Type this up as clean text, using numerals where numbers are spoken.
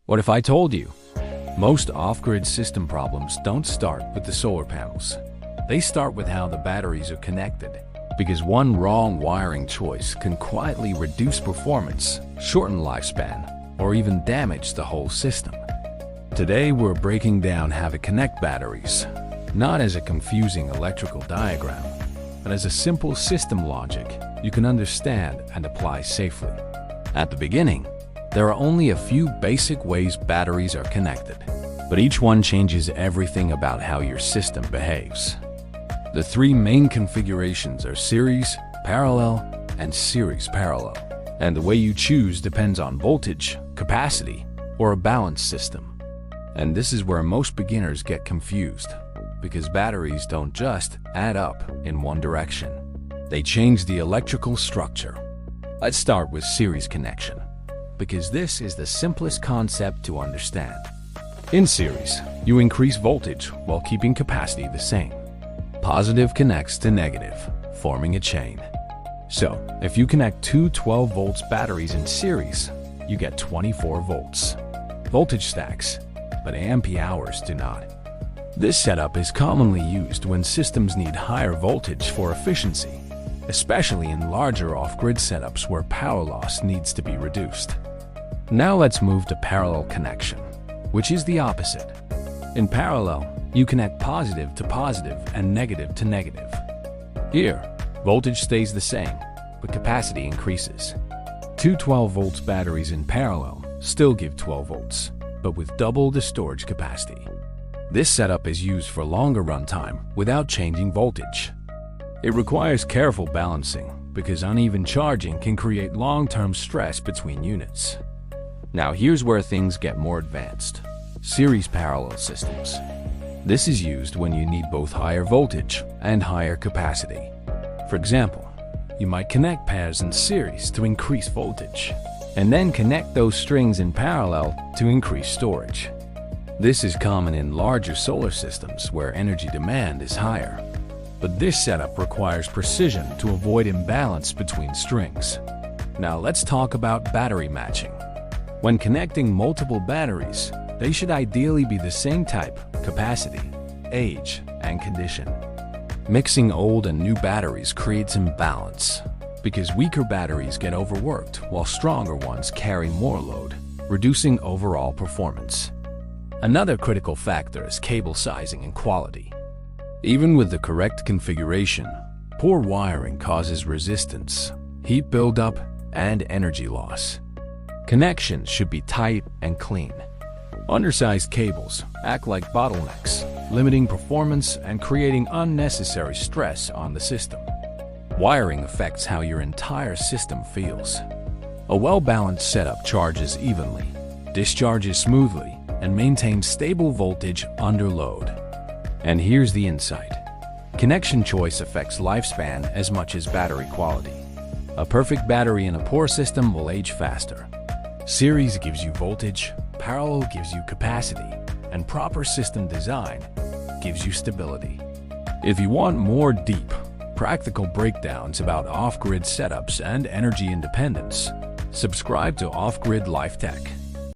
What if I told you? Most off-grid system problems don't start with the solar panels. They start with how the batteries are connected, because one wrong wiring choice can quietly reduce performance, shorten lifespan, or even damage the whole system. Today we're breaking down how to connect batteries, not as a confusing electrical diagram, but as a simple system logic you can understand and apply safely. At the beginning, there are only a few basic ways batteries are connected, but each one changes everything about how your system behaves. The three main configurations are series, parallel, and series parallel, and the way you choose depends on voltage, capacity, or a balanced system. And this is where most beginners get confused, because batteries don't just add up in one direction. They change the electrical structure. Let's start with series connection, because this is the simplest concept to understand. In series, you increase voltage while keeping capacity the same. Positive connects to negative, forming a chain. So, if you connect two 12 volts batteries in series, you get 24 volts. Voltage stacks, but ampere hours do not. This setup is commonly used when systems need higher voltage for efficiency, especially in larger off-grid setups where power loss needs to be reduced. Now let's move to parallel connection, which is the opposite. In parallel, you connect positive to positive and negative to negative. Here, voltage stays the same, but capacity increases. Two 12 volts batteries in parallel still give 12 volts, but with double the storage capacity. This setup is used for longer runtime without changing voltage. It requires careful balancing because uneven charging can create long-term stress between units. Now here's where things get more advanced. Series parallel systems. This is used when you need both higher voltage and higher capacity. For example, you might connect pairs in series to increase voltage, and then connect those strings in parallel to increase storage. This is common in larger solar systems where energy demand is higher. But this setup requires precision to avoid imbalance between strings. Now let's talk about battery matching. When connecting multiple batteries, they should ideally be the same type, capacity, age, and condition. Mixing old and new batteries creates imbalance because weaker batteries get overworked while stronger ones carry more load, reducing overall performance. Another critical factor is cable sizing and quality. Even with the correct configuration, poor wiring causes resistance, heat buildup, and energy loss. Connections should be tight and clean. Undersized cables act like bottlenecks, limiting performance and creating unnecessary stress on the system. Wiring affects how your entire system feels. A well-balanced setup charges evenly, discharges smoothly, and maintains stable voltage under load. And here's the insight. Connection choice affects lifespan as much as battery quality. A perfect battery in a poor system will age faster. Series gives you voltage, parallel gives you capacity, and proper system design gives you stability. If you want more deep, practical breakdowns about off-grid setups and energy independence, subscribe to Off Grid Life Tech.